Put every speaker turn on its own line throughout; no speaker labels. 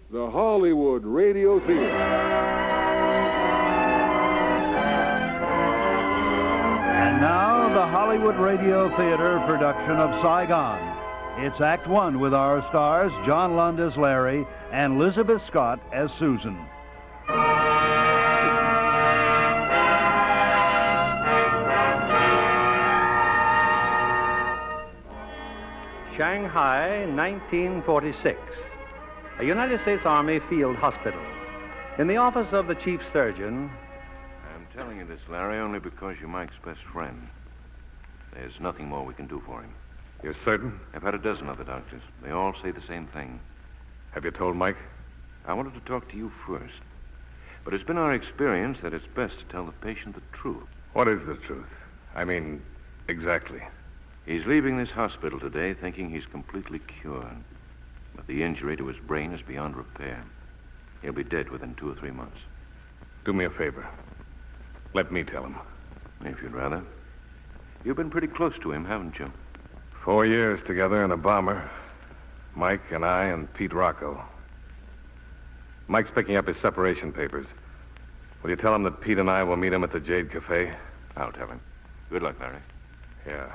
the Hollywood Radio Theatre.
And now, the Hollywood Radio Theatre production of Saigon. It's Act One with our stars, John Lund as Larry and Elizabeth Scott as Susan.
Shanghai, 1946. A United States Army field hospital. In the office of the chief surgeon...
I'm telling you this, Larry, only because you're Mike's best friend. There's nothing more we can do for him.
You're certain?
I've had a dozen other doctors. They all say the same thing.
Have you told Mike?
I wanted to talk to you first. But it's been our experience that it's best to tell the patient the truth.
What is the truth? I mean, exactly.
He's leaving this hospital today thinking he's completely cured. But the injury to his brain is beyond repair. He'll be dead within 2 or 3 months.
Do me a favor. Let me tell him.
If you'd rather. You've been pretty close to him, haven't you?
4 years together in a bomber. Mike and I and Pete Rocco. Mike's picking up his separation papers. Will you tell him that Pete and I will meet him at the Jade Cafe?
I'll tell him. Good luck, Larry.
Yeah.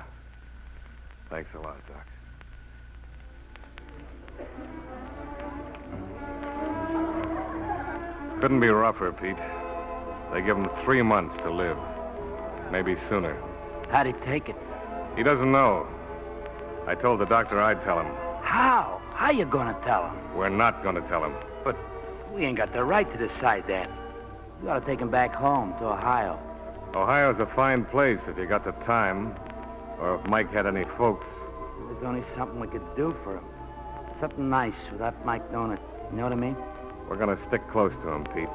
Thanks a lot, Doc. Couldn't be rougher, Pete. They give him 3 months to live. Maybe sooner.
How'd he take it?
He doesn't know. I told the doctor I'd tell him.
How? How you gonna tell him?
We're not going to tell him.
But we ain't got the right to decide that. You ought to take him back home to Ohio.
Ohio's a fine place if you got the time. Or if Mike had any folks.
There's only something we could do for him. Something nice without Mike knowing it. You know what I mean?
We're going to stick close to him, Pete.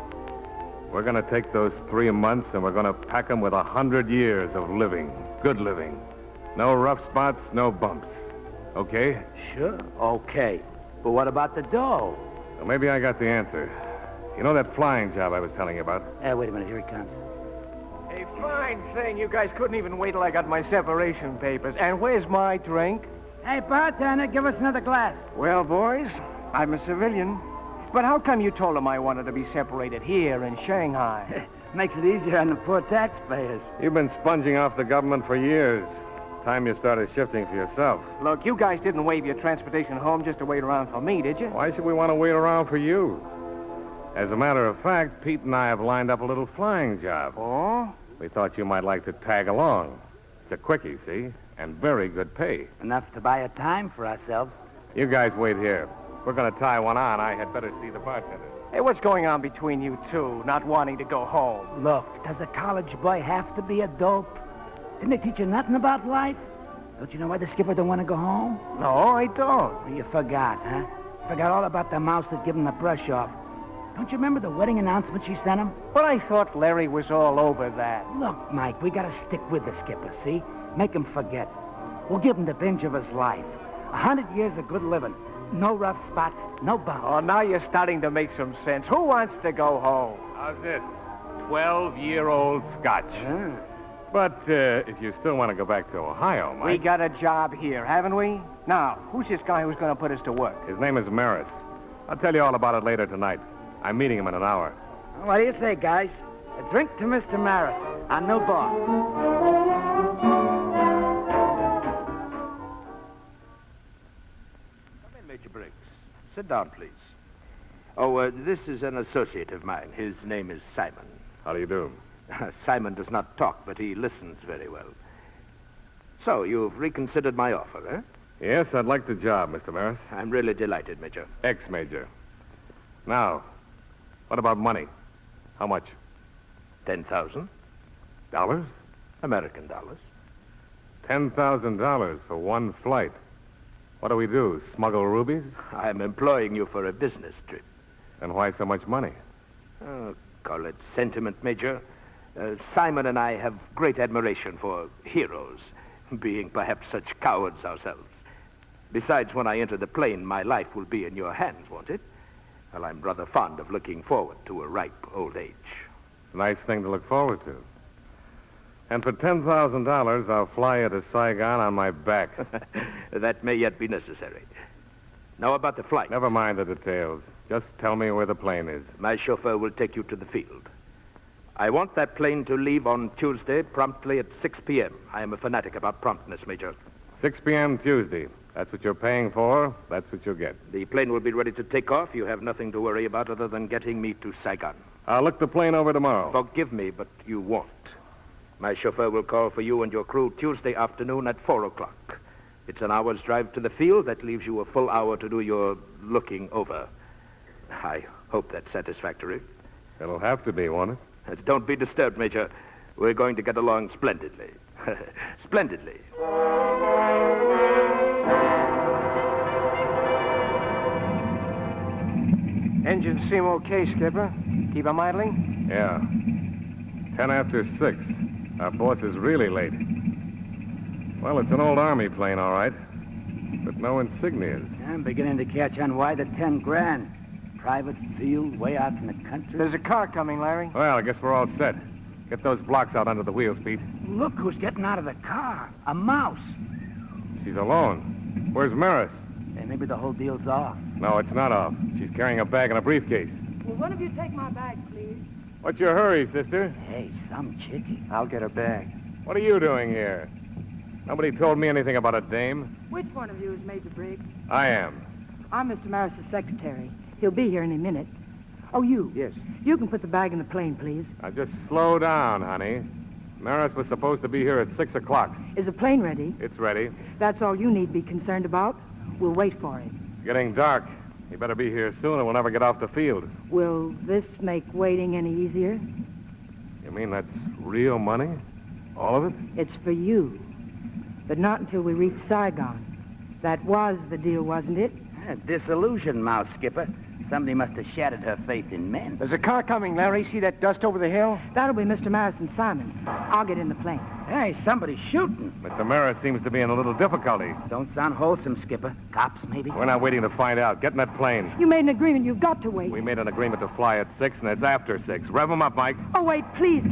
We're going to take those 3 months and we're going to pack him with 100 years of living. Good living. No rough spots, no bumps. Okay?
Sure, okay. But what about the dough?
Well, maybe I got the answer. You know that flying job I was telling you about?
Wait a minute. Here he comes.
A fine thing. You guys couldn't even wait till I got my separation papers. And where's my drink?
Hey, bartender, give us another glass.
Well, boys, I'm a civilian. But how come you told him I wanted to be separated here in Shanghai?
Makes it easier on the poor taxpayers.
You've been sponging off the government for years. Time you started shifting for yourself.
Look, you guys didn't waive your transportation home just to wait around for me, did you?
Why should we want to wait around for you? As a matter of fact, Pete and I have lined up a little flying job.
Oh?
We thought you might like to tag along. It's a quickie, see? And very good pay.
Enough to buy a time for ourselves.
You guys wait here. We're going to tie one on. I had better see the bartender.
Hey, what's going on between you two, not wanting to go home?
Look, does a college boy have to be a dope? Didn't they teach you nothing about life? Don't you know why the skipper don't want to go home?
No, I don't.
Well, you forgot, huh? Forgot all about the mouse that gave him the brush off. Don't you remember the wedding announcement she sent him?
But I thought Larry was all over that.
Look, Mike, we gotta stick with the skipper, see? Make him forget. We'll give him the binge of his life. 100 years of good living. No rough spots, no bumps.
Oh, now you're starting to make some sense. Who wants to go home?
How's this? 12-year-old Scotch. But if you still want to go back to Ohio, Mike...
We got a job here, haven't we? Now, who's this guy who's going to put us to work?
His name is Maris. I'll tell you all about it later tonight. I'm meeting him in an hour.
What do you say, guys? A drink to Mr. Maris, our new boss.
Come in, Major Briggs. Sit down, please. Oh, this is an associate of mine. His name is Simon.
How do you do?
Simon does not talk, but he listens very well. So, you've reconsidered my offer, eh?
Yes, I'd like the job, Mr. Maris.
I'm really delighted, Major.
Ex-Major. Now, what about money? How much?
$10,000.
Dollars?
American dollars.
$10,000 for one flight. What do we do, smuggle rubies?
I'm employing you for a business trip.
And why so much money?
Call it sentiment, Major. Simon and I have great admiration for heroes, being perhaps such cowards ourselves. Besides, when I enter the plane, my life will be in your hands, won't it? Well, I'm rather fond of looking forward to a ripe old age.
Nice thing to look forward to. And for $10,000, I'll fly you to Saigon on my back.
That may yet be necessary. Now about the flight.
Never mind the details. Just tell me where the plane is.
My chauffeur will take you to the field. I want that plane to leave on Tuesday promptly at 6 p.m. I am a fanatic about promptness, Major.
6 p.m. Tuesday. That's what you're paying for. That's what you'll get.
The plane will be ready to take off. You have nothing to worry about other than getting me to Saigon.
I'll look the plane over tomorrow.
Forgive me, but you won't. My chauffeur will call for you and your crew Tuesday afternoon at 4 o'clock. It's an hour's drive to the field. That leaves you a full hour to do your looking over. I hope that's satisfactory.
It'll have to be, won't it?
Don't be disturbed, Major. We're going to get along splendidly. Splendidly.
Engines seem okay, Skipper. Keep 'em idling?
Yeah. 10 after 6. Our boss is really late. Well, it's an old Army plane, all right. But no insignias.
I'm beginning to catch on why the 10 grand. Private field way out in the country.
There's a car coming, Larry.
Well, I guess we're all set. Get those blocks out under the wheels, Pete.
Look who's getting out of the car. A mouse.
She's alone. Where's Maris?
Hey, maybe the whole deal's off.
No, it's not off. She's carrying a bag and a briefcase.
Will one of you take my bag, please?
What's your hurry, sister?
Hey, some chickie.
I'll get her bag.
What are you doing here? Nobody told me anything about a dame.
Which one of you is Major Briggs?
I am.
I'm Mr. Maris's secretary. He'll be here any minute. Oh, you.
Yes.
You can put the bag in the plane, please.
Now, just slow down, honey. Maris was supposed to be here at 6 o'clock.
Is the plane ready?
It's ready.
That's all you need be concerned about. We'll wait for it.
It's getting dark. You better be here soon or we'll never get off the field.
Will this make waiting any easier?
You mean that's real money? All of it?
It's for you. But not until we reach Saigon. That was the deal, wasn't it?
Disillusioned, Mouse Skipper. Somebody must have shattered her faith in men.
There's a car coming, Larry. See that dust over the hill?
That'll be Mr. Maris and Simon. I'll get in the plane.
Hey, somebody's shooting.
Mr. Maris seems to be in a little difficulty.
Don't sound wholesome, Skipper. Cops, maybe?
We're not waiting to find out. Get in that plane.
You made an agreement. You've got to wait.
We made an agreement to fly at 6, and it's after 6. Rev them up, Mike.
Oh, wait, please.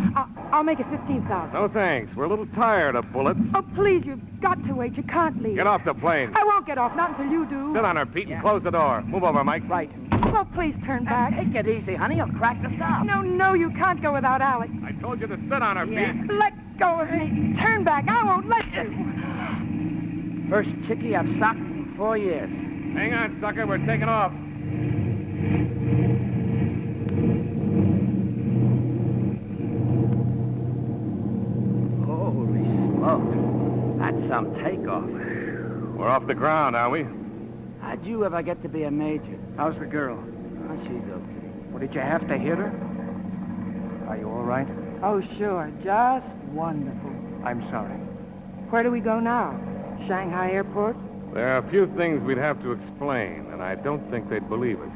I'll make it 15,000.
No, thanks. We're a little tired of bullets.
Oh, please, you've got to wait. You can't leave.
Get off the plane.
I won't get off, not until you do.
Sit on her, Pete, and close the door. Move over, Mike.
Right.
Oh, please turn back.
Take it easy, honey. You'll crack the stop.
No, you can't go without Alex.
I told you to sit on her,
Yeah.
Pete.
Let go of me. Turn back. I won't let you.
First chickie I've socked in 4 years.
Hang on, sucker. We're taking off.
Holy smoke. That's some takeoff.
We're off the ground, are we?
How'd you ever get to be a major?
How's the girl?
Oh, she's okay.
Well, did you have to hit her? Are you all right?
Oh, sure. Just wonderful.
I'm sorry.
Where do we go now? Shanghai Airport?
There are a few things we'd have to explain, and I don't think they'd believe us.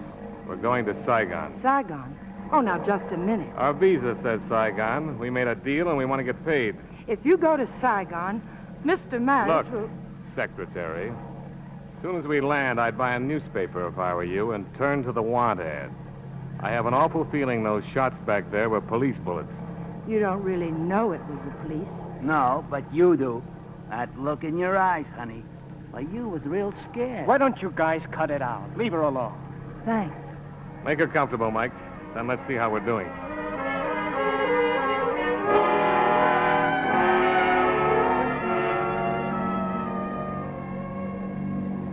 We're going to Saigon.
Saigon? Oh, now, just a minute.
Our visa says Saigon. We made a deal, and we want to get paid.
If you go to Saigon, Mr. Maris
Look,
will...
Secretary, as soon as we land, I'd buy a newspaper if I were you and turn to the want ad. I have an awful feeling those shots back there were police bullets.
You don't really know it was the police.
No, but you do. That look in your eyes, honey. Why, you was real scared.
Why don't you guys cut it out? Leave her alone.
Thanks.
Make her comfortable, Mike. Then let's see how we're doing.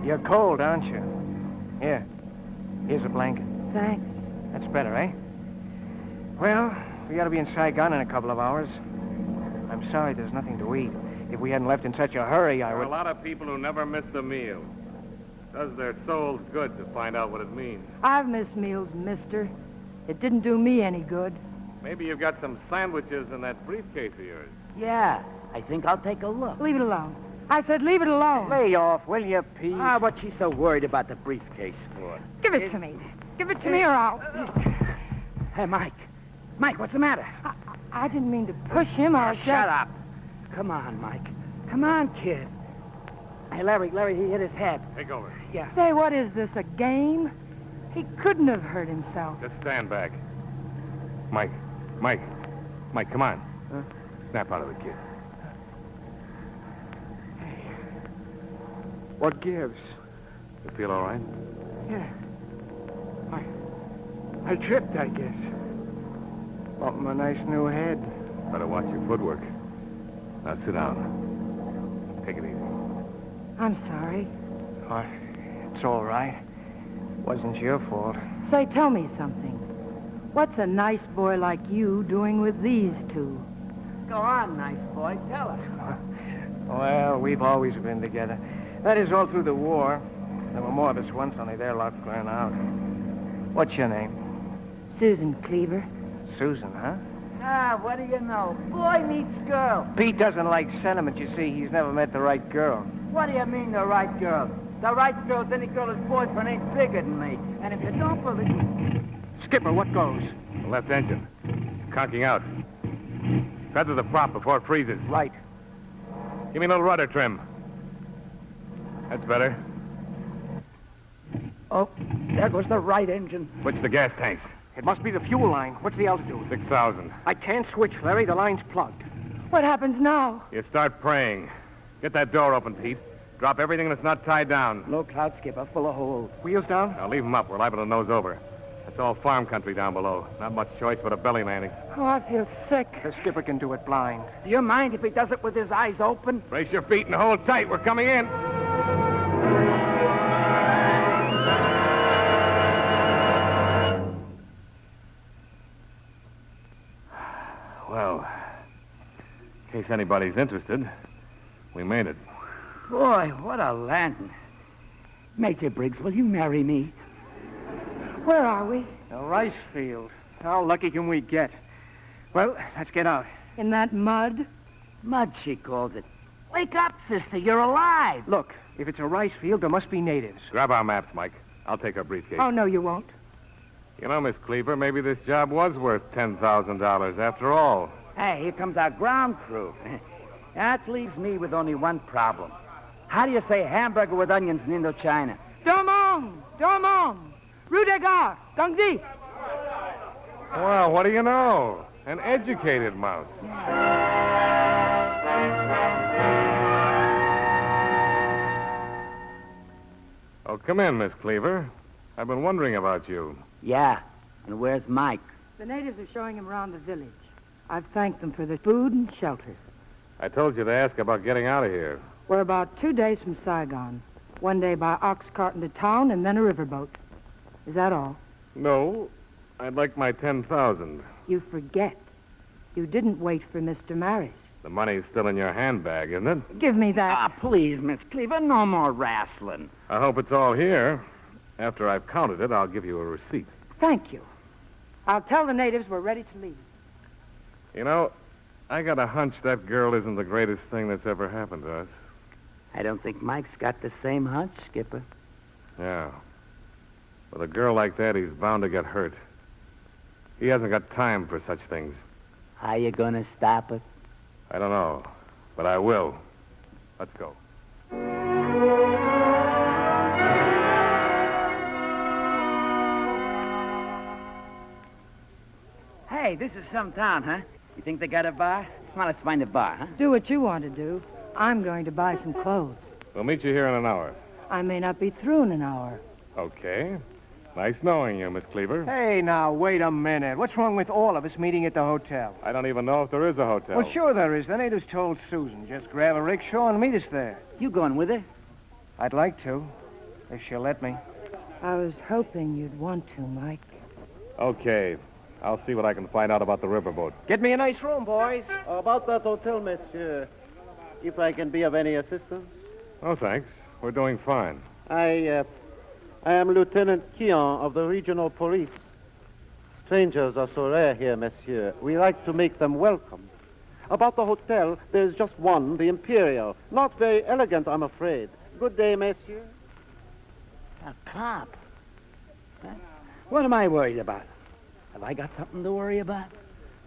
You're cold, aren't you? Here. Here's a blanket.
Thanks.
That's better, eh? Well, we ought to be in Saigon in a couple of hours. I'm sorry there's nothing to eat. If we hadn't left in such a hurry, I
There are
would...
a lot of people who never miss a meal. Does their souls good to find out what it means.
I've missed meals, mister. It didn't do me any good.
Maybe you've got some sandwiches in that briefcase of yours.
Yeah, I think I'll take a look.
Leave it alone. I said leave it alone.
Lay off, will you, Pete?
Ah, what's she so worried about the briefcase for?
Give it to me. Give it to me or I'll...
Hey, Mike. Mike, what's the matter?
I didn't mean to push him. I was
Shut up. Come on, Mike. Come on, kid. Hey, Larry, he hit his head.
Take over.
Yeah.
Say, what is this, a game? He couldn't have hurt himself.
Just stand back. Mike, come on. Snap out of it, kid.
What gives?
You feel all right?
Yeah. I tripped, I guess. Bumped my nice new head.
Better watch your footwork. Now sit down. Take it easy.
I'm sorry.
Oh, it's all right. Wasn't your fault.
Say, tell me something. What's a nice boy like you doing with these two?
Go on, nice boy. Tell us.
Well, we've always been together. That is, all through the war. There were more of us once, only their luck ran out. What's your name?
Susan Cleaver.
Susan, huh?
Ah, what do you know? Boy meets girl.
Pete doesn't like sentiment, you see. He's never met the right girl.
What do you mean, the right girl? The right girl's any girl whose boyfriend ain't bigger than me. And if you don't believe...
Skipper, what goes?
The left engine. Conking out. Feather the prop before it freezes.
Right.
Give me a little rudder trim. That's better.
Oh, there goes the right engine.
Switch the gas tanks.
It must be the fuel line. What's the altitude?
6,000.
I can't switch, Larry. The line's plugged.
What happens now?
You start praying. Get that door open, Pete. Drop everything that's not tied down.
Low cloud, Skipper, full of holes.
Wheels down?
Now leave them up. We're liable to nose over. That's all farm country down below. Not much choice but a belly landing.
Oh, I feel sick.
The skipper can do it blind.
Do you mind if he does it with his eyes open?
Brace your feet and hold tight. We're coming in. Well, in case anybody's interested, we made it.
Boy, what a landing. Major Briggs, will you marry me?
Where are we?
A rice field. How lucky can we get? Well, let's get out.
In that mud?
Mud, she calls it. Wake up, sister. You're alive.
Look, if it's a rice field, there must be natives.
Grab our maps, Mike. I'll take our briefcase.
Oh, no, you won't.
You know, Miss Cleaver, maybe this job was worth $10,000 after all.
Hey, here comes our ground crew. That leaves me with only one problem. How do you say hamburger with onions in Indochina?
Domong! Domong! Rue de Gare! Dongdi!
Well, what do you know? An educated mouse. Oh, come in, Miss Cleaver. I've been wondering about you.
Yeah, and where's Mike?
The natives are showing him around the village. I've thanked them for the food and shelter.
I told you to ask about getting out of here.
We're about 2 days from Saigon. 1 day by ox cart into town and then a riverboat. Is that all?
No, I'd like my 10,000.
You forget. You didn't wait for Mr. Maris.
The money's still in your handbag, isn't it?
Give me that.
Ah, please, Miss Cleaver, no more wrestling.
I hope it's all here. After I've counted it, I'll give you a receipt.
Thank you. I'll tell the natives we're ready to leave.
You know, I got a hunch that girl isn't the greatest thing that's ever happened to us.
I don't think Mike's got the same hunch, Skipper.
Yeah. With a girl like that, he's bound to get hurt. He hasn't got time for such things.
How you gonna stop it?
I don't know, but I will. Let's go.
Hey, this is some town, huh? You think they got a bar? Come on, let's find a bar, huh?
Do what you want to do. I'm going to buy some clothes.
We'll meet you here in an hour.
I may not be through in an hour.
Okay. Nice knowing you, Miss Cleaver.
Hey, now, wait a minute. What's wrong with all of us meeting at the hotel?
I don't even know if there is a hotel.
Well, sure there is. The natives told Susan. Just grab a rickshaw and meet us there.
You going with her?
I'd like to, if she'll let me.
I was hoping you'd want to, Mike.
Okay. I'll see what I can find out about the riverboat.
Get me a nice room, boys.
About that hotel, monsieur, if I can be of any assistance.
Oh, thanks. We're doing fine.
I am Lieutenant Keon of the regional police. Strangers are so rare here, monsieur. We like to make them welcome. About the hotel, there's just one, the Imperial. Not very elegant, I'm afraid. Good day, monsieur.
A cop? Huh? What am I worried about? Have I got something to worry about?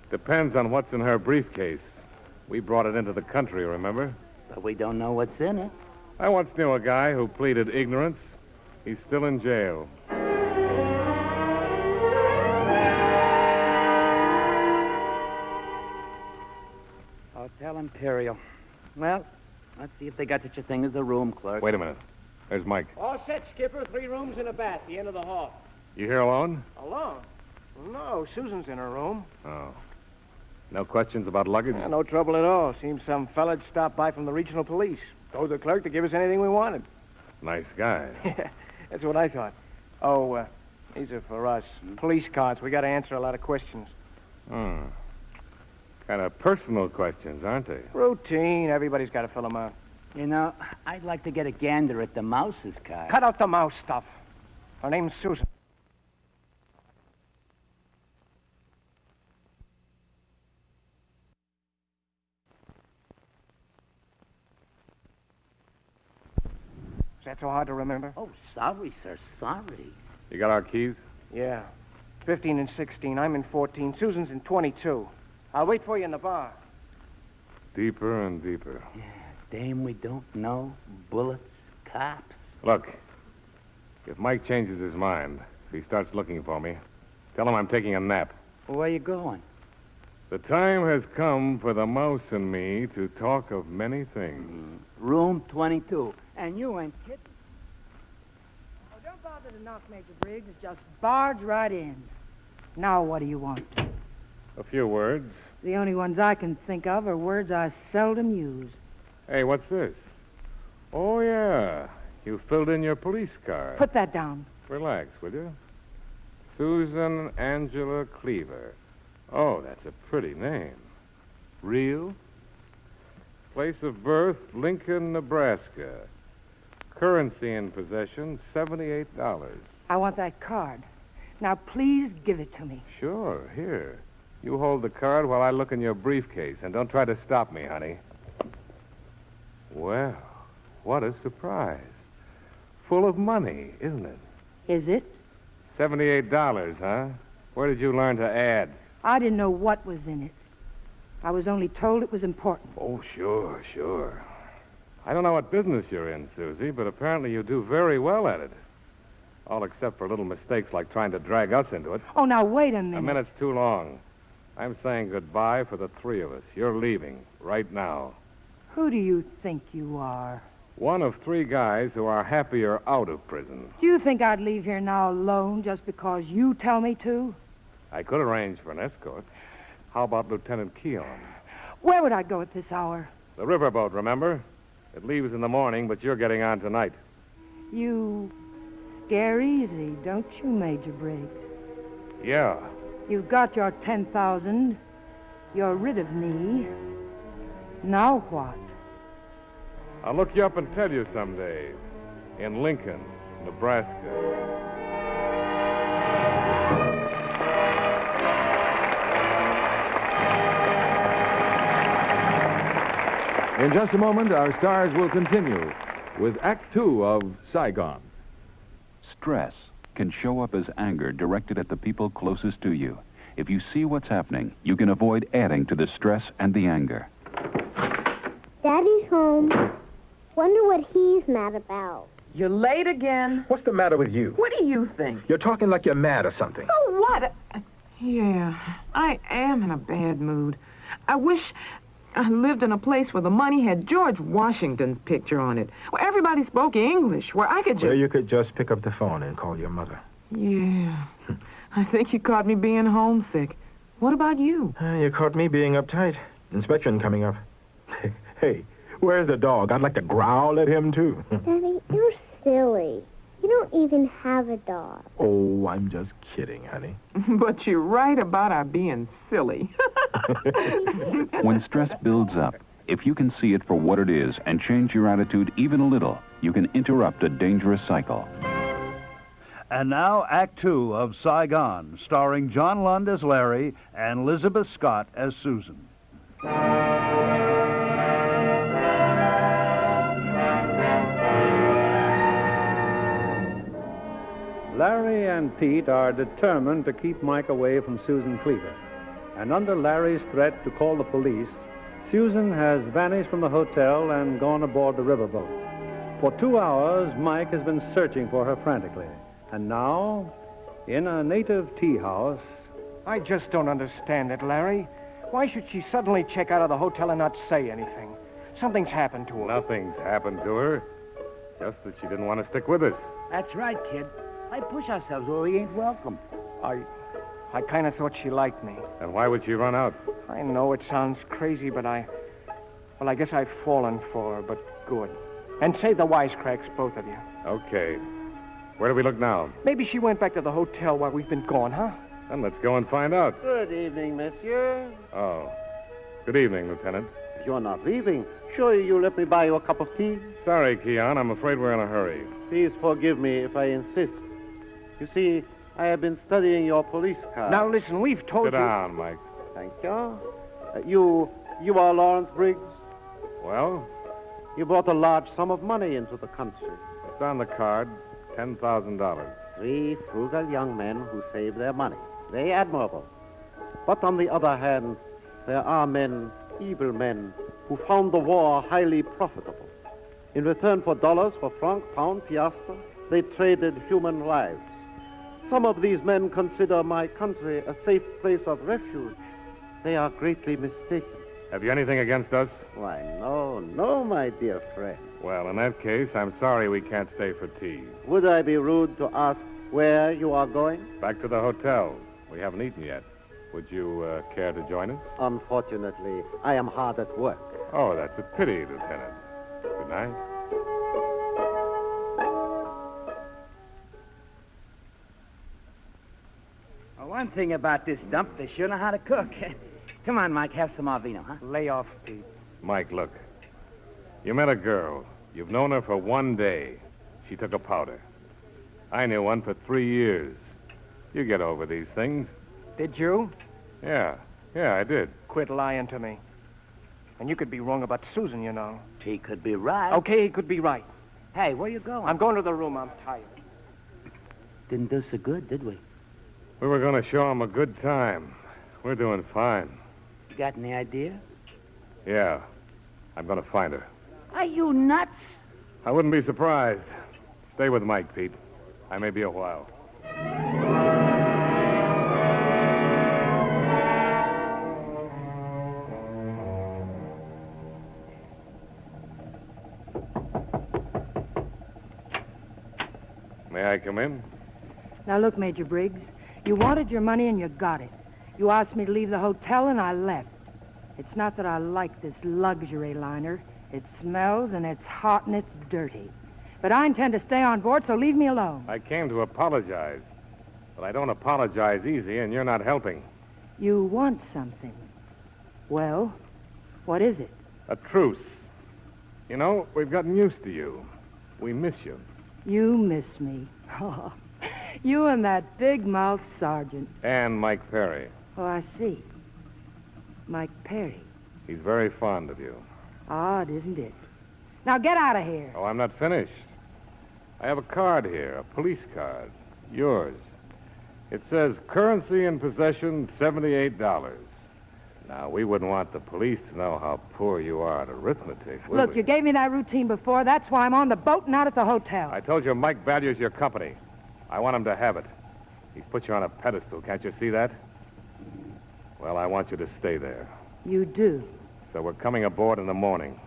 Depends on what's in her briefcase. We brought it into the country, remember?
But we don't know what's in it.
I once knew a guy who pleaded ignorance. He's still in jail.
Hotel Imperial. Well, let's see if they got such a thing as a room clerk.
Wait a minute. There's Mike.
All set, Skipper. 3 rooms and a bath, the end of the hall.
You here alone?
Alone? No, Susan's in her room.
Oh. No questions about luggage?
Yeah, no trouble at all. Seems some fella'd stopped by from the regional police. Told the clerk to give us anything we wanted.
Nice guy.
Yeah, that's what I thought. Oh, these are for us. Police cards. We got to answer a lot of questions.
Hmm. Kind of personal questions, aren't they?
Routine. Everybody's got to fill them out.
You know, I'd like to get a gander at the mouse's card.
Cut out the mouse stuff. Her name's Susan. Is that so hard to remember?
Oh, sorry, sir, sorry.
You got our keys?
Yeah. 15 and 16. I'm in 14. Susan's in 22. I'll wait for you in the bar.
Deeper and deeper.
Yeah, dame we don't know. Bullets, cops.
Look, if Mike changes his mind, if he starts looking for me, tell him I'm taking a nap.
Where you going?
The time has come for the mouse and me to talk of many things.
Room 22. And you ain't kidding.
Oh, don't bother to knock, Major Briggs. Just barge right in. Now, what do you want?
A few words.
The only ones I can think of are words I seldom use.
Hey, what's this? Oh, yeah. You filled in your police card.
Put that down.
Relax, will you? Susan Angela Cleaver. Oh, that's a pretty name. Real? Place of birth, Lincoln, Nebraska. Currency in possession, $78.
I want that card. Now, please give it to me.
Sure, here. You hold the card while I look in your briefcase, and don't try to stop me, honey. Well, what a surprise. Full of money, isn't it?
Is it?
$78, huh? Where did you learn to add?
I didn't know what was in it. I was only told it was important.
Oh, sure, sure. I don't know what business you're in, Susie, but apparently you do very well at it. All except for little mistakes like trying to drag us into it.
Oh, now, wait a minute.
A minute's too long. I'm saying goodbye for the 3 of us. You're leaving right now.
Who do you think you are?
One of 3 guys who are happier out of prison.
Do you think I'd leave here now alone just because you tell me to?
I could arrange for an escort. How about Lieutenant Keon?
Where would I go at this hour?
The riverboat, remember? It leaves in the morning, but you're getting on tonight.
You scare easy, don't you, Major Briggs?
Yeah.
You've got your 10,000. You're rid of me. Now what?
I'll look you up and tell you someday. In Lincoln, Nebraska.
In just a moment, our stars will continue with Act Two of Saigon.
Stress can show up as anger directed at the people closest to you. If you see what's happening, you can avoid adding to the stress and the anger.
Daddy's home. Wonder what he's mad about.
You're late again.
What's the matter with you?
What do you think?
You're talking like you're mad or something.
Oh, what? Yeah, I am in a bad mood. I wish I lived in a place where the money had George Washington's picture on it, where everybody spoke English, where I could just...
Where you could just pick up the phone and call your mother.
Yeah. I think you caught me being homesick. What about you?
You caught me being uptight. Inspection coming up. Hey, where's the dog? I'd like to growl at him, too.
Daddy, you're silly. You don't even have a dog.
Oh, I'm just kidding, honey.
But you're right about our being silly.
When stress builds up, if you can see it for what it is and change your attitude even a little, you can interrupt a dangerous cycle.
And now, Act Two of Saigon, starring John Lund as Larry and Elizabeth Scott as Susan.
Larry and Pete are determined to keep Mike away from Susan Cleaver. And under Larry's threat to call the police, Susan has vanished from the hotel and gone aboard the riverboat. For 2 hours, Mike has been searching for her frantically. And now, in a native tea house...
I just don't understand it, Larry. Why should she suddenly check out of the hotel and not say anything? Something's happened to her.
Nothing's happened to her. Just that she didn't want to stick with us.
That's right, kid. Why push ourselves where we ain't welcome?
I kind of thought she liked me.
And why would she run out?
I know it sounds crazy, but I guess I've fallen for her, but good. And save the wisecracks, both of you.
Okay. Where do we look now?
Maybe she went back to the hotel while we've been gone, huh?
Then let's go and find out.
Good evening, monsieur.
Oh. Good evening, Lieutenant.
You're not leaving. Sure, you let me buy you a cup of tea?
Sorry, Keon. I'm afraid we're in a hurry.
Please forgive me if I insist. You see, I have been studying your police card.
Now, listen, we've told you...
Sit down, Mike.
Thank you. You are Lawrence Briggs?
Well?
You brought a large sum of money into the country.
It's on the card. $10,000.
3 frugal young men who save their money. Very admirable. But on the other hand, there are men, evil men, who found the war highly profitable. In return for dollars, for franc, pound, piastre, they traded human lives. Some of these men consider my country a safe place of refuge. They are greatly mistaken.
Have you anything against us?
Why, no, my dear friend.
Well, in that case, I'm sorry we can't stay for tea.
Would I be rude to ask where you are going?
Back to the hotel. We haven't eaten yet. Would you care to join us?
Unfortunately, I am hard at work.
Oh, that's a pity, Lieutenant. Good night.
Well, one thing about this dump, they sure know how to cook. Come on, Mike, have some more vino, huh?
Lay off, Pete.
Mike, look. You met a girl. You've known her for 1 day. She took a powder. I knew one for 3 years. You get over these things.
Did you?
Yeah, I did.
Quit lying to me. And you could be wrong about Susan, you know.
She could be right.
Okay, he could be right.
Hey, where you going?
I'm going to the room. I'm tired.
Didn't do so good, did we?
We were going to show him a good time. We're doing fine.
You got any idea?
Yeah. I'm going to find her.
Are you nuts?
I wouldn't be surprised. Stay with Mike, Pete. I may be a while. May I come in?
Now, look, Major Briggs, you wanted your money and you got it. You asked me to leave the hotel and I left. It's not that I like this luxury liner. It smells and it's hot and it's dirty. But I intend to stay on board, so leave me alone.
I came to apologize. But I don't apologize easy, and you're not helping.
You want something. Well, what is it?
A truce. You know, we've gotten used to you. We miss you.
You miss me. Oh, you and that big-mouthed sergeant.
And Mike Perry.
Oh, I see. Mike Perry.
He's very fond of you.
Odd, isn't it? Now get out of here.
Oh, I'm not finished. I have a card here, a police card. Yours. It says currency in possession, $78. Now, we wouldn't want the police to know how poor you are at arithmetic, would
Look,
we?
you gave me that routine before. That's why I'm on the boat, not at the hotel.
I told you Mike values your company. I want him to have it. He's put you on a pedestal. Can't you see that? Well, I want you to stay there.
You do?
So we're coming aboard in the morning.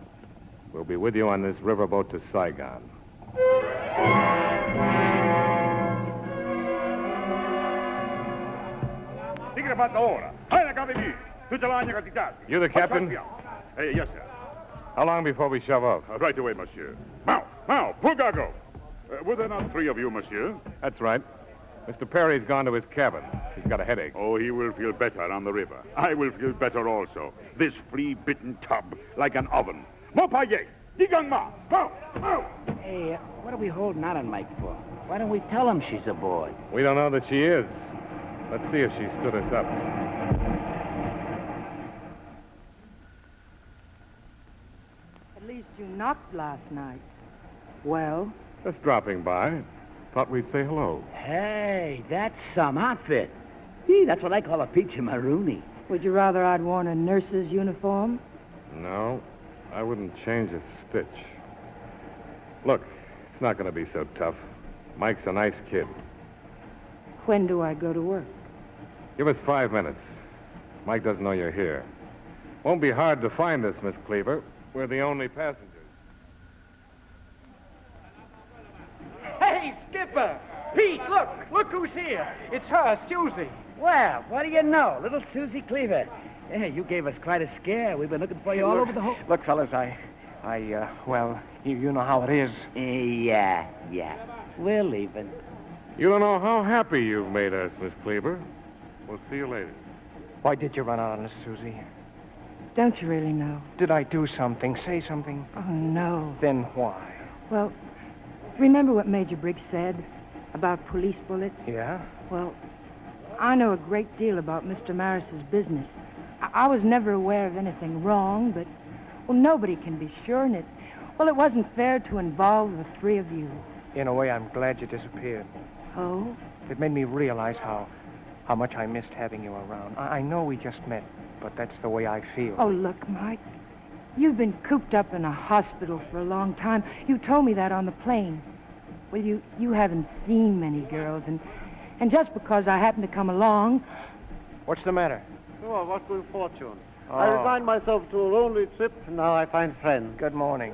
We'll be with you on this riverboat to Saigon. You the captain?
Yes, sir.
How long before we shove off?
Right away, monsieur. Now, Pugago. Were there not 3 of you, monsieur?
That's right. Mr. Perry's gone to his cabin. He's got a headache.
Oh, he will feel better on the river. I will feel better also. This flea-bitten tub, like an oven. Mopaye! Digangma!
Hey, what are we holding out on Mike for? Why don't we tell him she's aboard?
We don't know that she is. Let's see if she stood us up.
At least you knocked last night. Well?
Just dropping by. Thought we'd say hello.
Hey, that's some outfit. Gee, that's what I call a peachy maroony.
Would you rather I'd worn a nurse's uniform?
No, I wouldn't change a stitch. Look, it's not going to be so tough. Mike's a nice kid.
When do I go to work?
Give us 5 minutes. Mike doesn't know you're here. Won't be hard to find us, Miss Cleaver. We're the only passengers.
Skipper! Pete, look who's here. It's her, Susie.
Well, what do you know? Little Susie Cleaver. Yeah, you gave us quite a scare. We've been looking for you all over the whole...
Look, fellas, well, you know how it is.
Yeah. We're leaving.
You don't know how happy you've made us, Miss Cleaver. We'll see you later.
Why did you run out on us, Susie?
Don't you really know?
Did I do something, say something?
Oh, no.
Then why?
Well, remember what Major Briggs said about police bullets?
Yeah?
Well, I know a great deal about Mr. Maris's business. I was never aware of anything wrong, but, well, nobody can be sure, and it wasn't fair to involve the three of you.
In a way, I'm glad you disappeared.
Oh?
It made me realize how much I missed having you around. I know we just met, but that's the way I feel.
Oh, look, Mike. You've been cooped up in a hospital for a long time. You told me that on the plane. Well, you haven't seen many girls, and just because I happened to come along...
What's the matter?
Oh, what good fortune.
Oh.
I resigned myself to a lonely trip, and now I find friends.
Good morning.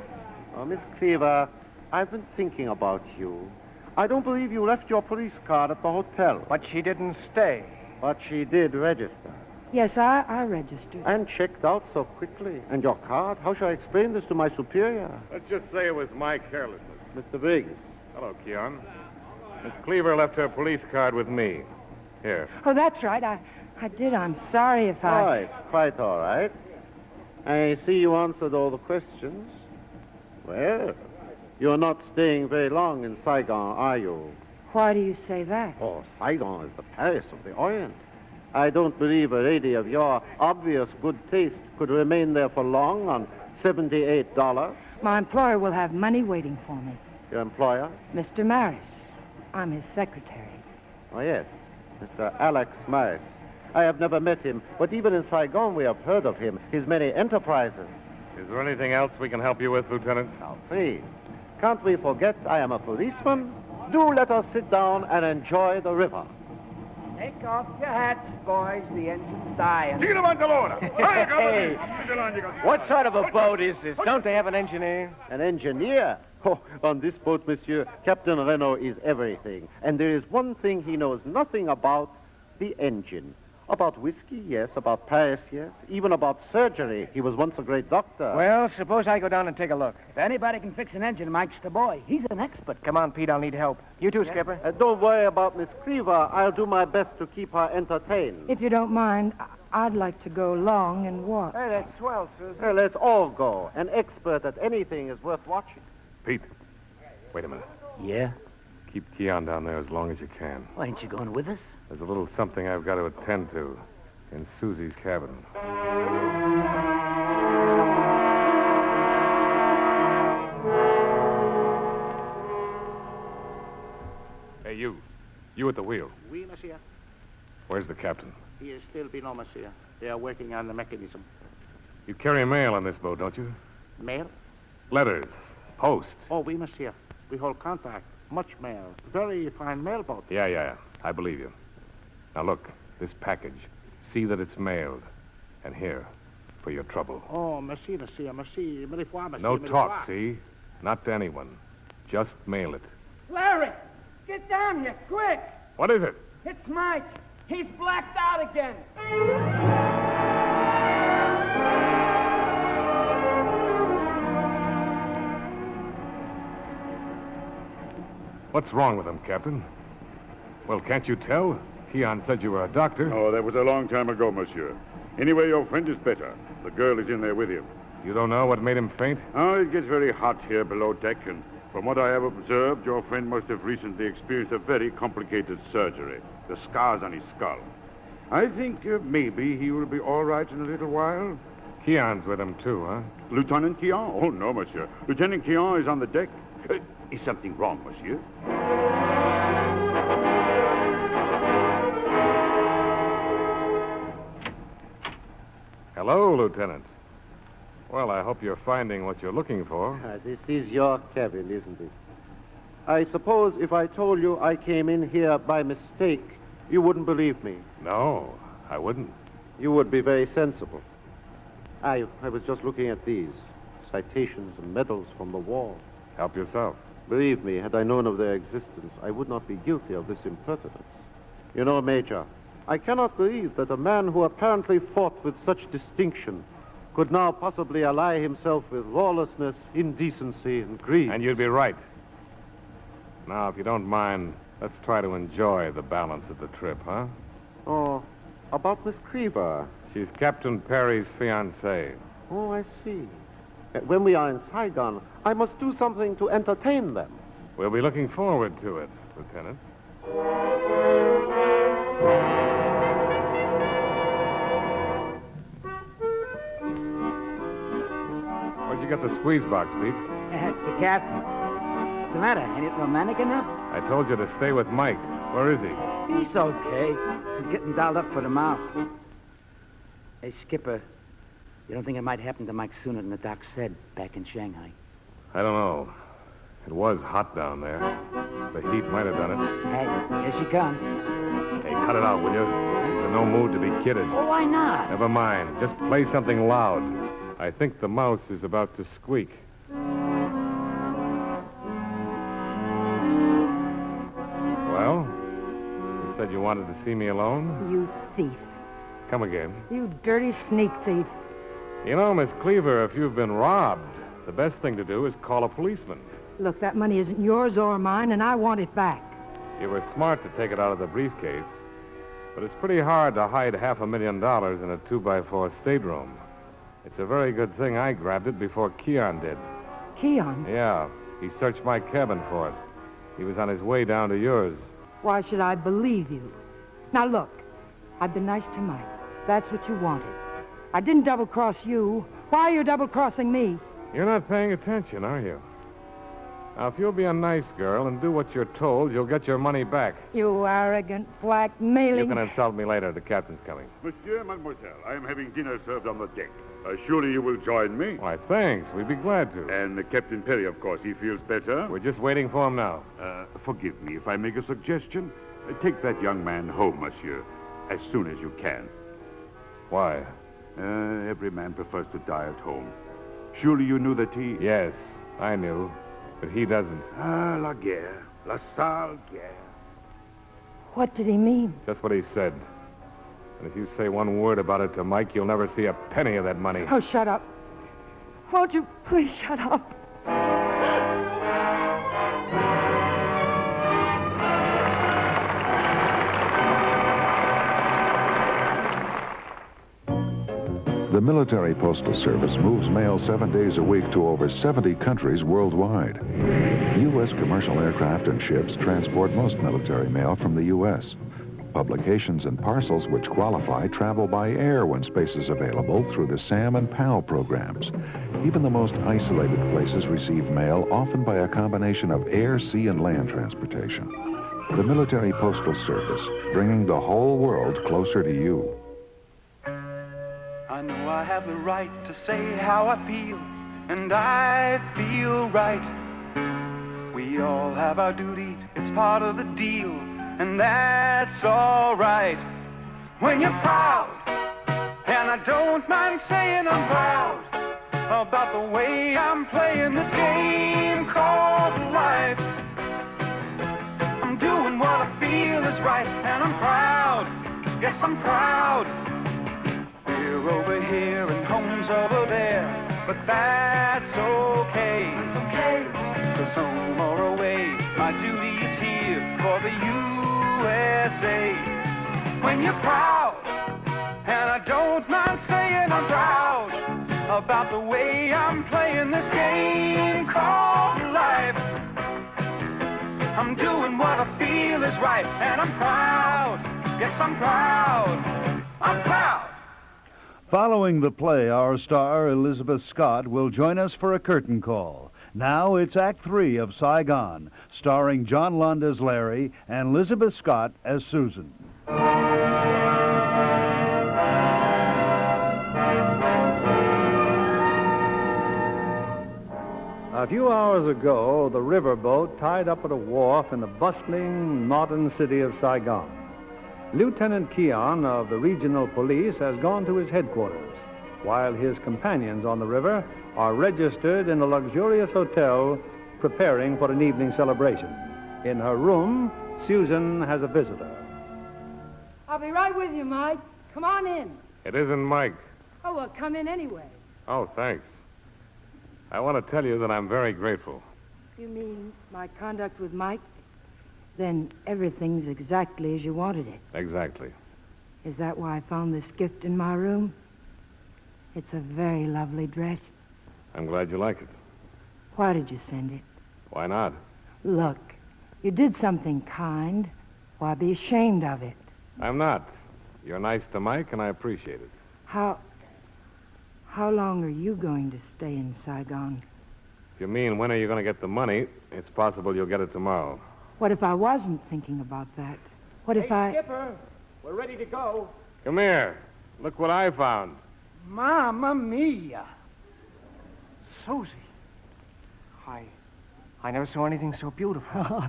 Oh, Miss Cleaver, I've been thinking about you. I don't believe you left your police card at the hotel.
But she didn't stay.
But she did register.
Yes, I registered.
And checked out so quickly. And your card? How shall I explain this to my superior?
Let's just say it was my carelessness.
Mr. Briggs.
Hello, Keon. Miss Cleaver left her police card with me. Here.
Oh, that's right. I did. I'm sorry if I...
Oh, it's quite all right. I see you answered all the questions. Well, you're not staying very long in Saigon, are you?
Why do you say that?
Oh, Saigon is the Paris of the Orient. I don't believe a lady of your obvious good taste could remain there for long on $78.
My employer will have money waiting for me.
Your employer?
Mr. Maris. I'm his secretary.
Oh, yes. Mr. Alex Maris. I have never met him, but even in Saigon we have heard of him, his many enterprises.
Is there anything else we can help you with, Lieutenant?
Now, please, can't we forget I am a policeman? Do let us sit down and enjoy the river.
Take off your hats, boys. The engine's dying.
Hey, what sort of a boat is this? Don't they have an engineer?
An engineer? Oh, on this boat, monsieur, Captain Renault is everything. And there is one thing he knows nothing about, the engine. About whiskey, yes. About Paris, yes. Even about surgery. He was once a great doctor.
Well, suppose I go down and take a look.
If anybody can fix an engine, Mike's the boy. He's an expert.
Come on, Pete, I'll need help. You too, Skipper.
Don't worry about Miss Cleaver. I'll do my best to keep her entertained.
If you don't mind, I'd like to go along and watch.
Hey, that's swell, Susan.
Well, let's all go. An expert at anything is worth watching.
Pete, wait a minute.
Yeah?
Keep Keon down there as long as you can.
Why ain't you going with us?
There's a little something I've got to attend to in Susie's cabin. Hey, you. You at the wheel.
Oui, monsieur.
Where's the captain?
He is still below, monsieur. They are working on the mechanism.
You carry mail on this boat, don't you?
Mail?
Letters. Post.
Oh, oui, monsieur. We hold contact. Much mail. Very fine mailboat.
Yeah. I believe you. Now, look. This package. See that it's mailed. And here, for your trouble.
Oh, merci, monsieur. Merci. Mille fois, monsieur.
No
mille
talk,
fois.
see? Not to anyone. Just mail it.
Larry, get down here, quick!
What is it?
It's Mike. He's blacked out again.
What's wrong with him, Captain? Well, can't you tell? Keon said you were a doctor.
Oh, that was a long time ago, monsieur. Anyway, your friend is better. The girl is in there with him.
You don't know what made him faint?
Oh, it gets very hot here below deck, and from what I have observed, your friend must have recently experienced a very complicated surgery. The scars on his skull. I think maybe he will be all right in a little while.
Keon's with him, too, huh?
Lieutenant Keon? Oh, no, monsieur. Lieutenant Keon is on the deck. Is something wrong, monsieur?
Hello, Lieutenant. Well, I hope you're finding what you're looking for.
This is your cabin, isn't it? I suppose if I told you I came in here by mistake, you wouldn't believe me.
No, I wouldn't.
You would be very sensible. I was just looking at these citations and medals from the wall.
Help yourself.
Believe me, had I known of their existence, I would not be guilty of this impertinence. You know, Major, I cannot believe that a man who apparently fought with such distinction could now possibly ally himself with lawlessness, indecency, and greed.
And you'd be right. Now, if you don't mind, let's try to enjoy the balance of the trip, huh?
Oh, about Miss Cleaver.
She's Captain Perry's fiancée.
Oh, I see. When we are in Saigon, I must do something to entertain them.
We'll be looking forward to it, Lieutenant. Where'd you get the squeeze box, Pete?
The captain. What's the matter? Ain't it romantic enough?
I told you to stay with Mike. Where is he?
He's okay. He's getting dialed up for tomorrow. Hey, Skipper, you don't think it might happen to Mike sooner than the doc said back in Shanghai?
I don't know. It was hot down there. The heat might have done it.
Hey, here she comes.
Hey, cut it out, will you? She's in no mood to be kidded.
Oh, why not?
Never mind. Just play something loud. I think the mouse is about to squeak. Well, you said you wanted to see me alone?
You thief.
Come again.
You dirty sneak thief.
You know, Miss Cleaver, if you've been robbed, the best thing to do is call a policeman.
Look, that money isn't yours or mine, and I want it back.
You were smart to take it out of the briefcase, but it's pretty hard to hide $500,000 in a 2x4 stateroom. It's a very good thing I grabbed it before Keon did.
Keon?
Yeah, he searched my cabin for it. He was on his way down to yours.
Why should I believe you? Now, look, I've been nice to Mike. That's what you wanted. I didn't double-cross you. Why are you double-crossing me?
You're not paying attention, are you? Now, if you'll be a nice girl and do what you're told, you'll get your money back.
You arrogant, blackmailing...
You can insult me later. The captain's coming.
Monsieur, mademoiselle, I am having dinner served on the deck. Surely you will join me?
Why, thanks. We'd be glad to.
And Captain Perry, of course, he feels better.
We're just waiting for him now.
Forgive me if I make a suggestion. Take that young man home, monsieur, as soon as you can.
Why?
Every man prefers to die at home. Surely you knew that he...
Yes, I knew. But he doesn't.
La guerre. La sale guerre.
What did he mean?
Just what he said. And if you say one word about it to Mike, you'll never see a penny of that money.
Oh, shut up. Won't you please shut up?
The Military Postal Service moves mail 7 days a week to over 70 countries worldwide. U.S. commercial aircraft and ships transport most military mail from the U.S. Publications and parcels which qualify travel by air when space is available through the SAM and PAL programs. Even the most isolated places receive mail, often by a combination of air, sea, and land transportation. The Military Postal Service, bringing the whole world closer to you.
I know I have the right to say how I feel, and I feel right. We all have our duty, it's part of the deal, and that's all right. When you're proud, and I don't mind saying I'm proud about the way I'm playing this game called life. I'm doing what I feel is right, and I'm proud, yes, I'm proud. We're over here and home's over there, but that's okay. It's okay. 'Cause home or away, my duty is here for the USA. When you're proud, and I don't mind saying I'm proud about the way I'm playing this game called life. I'm doing what I feel is right, and I'm proud. Yes, I'm proud. I'm proud.
Following the play, our star, Elizabeth Scott, will join us for a curtain call. Now it's Act 3 of Saigon, starring John Lund as Larry and Elizabeth Scott as Susan.
A few hours ago, the riverboat tied up at a wharf in the bustling modern city of Saigon. Lieutenant Keon of the regional police has gone to his headquarters, while his companions on the river are registered in a luxurious hotel preparing for an evening celebration. In her room, Susan has a visitor.
I'll be right with you, Mike. Come on in.
It isn't Mike.
Oh, well, come in anyway.
Oh, thanks. I want to tell you that I'm very grateful.
You mean my conduct with Mike? Then everything's exactly as you wanted it.
Exactly.
Is that why I found this gift in my room? It's a very lovely dress.
I'm glad you like it.
Why did you send it?
Why not?
Look, you did something kind. Why be ashamed of it?
I'm not. You're nice to Mike, and I appreciate it.
How long are you going to stay in Saigon?
If you mean when are you going to get the money, it's possible you'll get it tomorrow.
What if I wasn't thinking about that? What if I...
Skipper, we're ready to go.
Come here. Look what I found.
Mamma mia. Susie. I never saw anything so beautiful.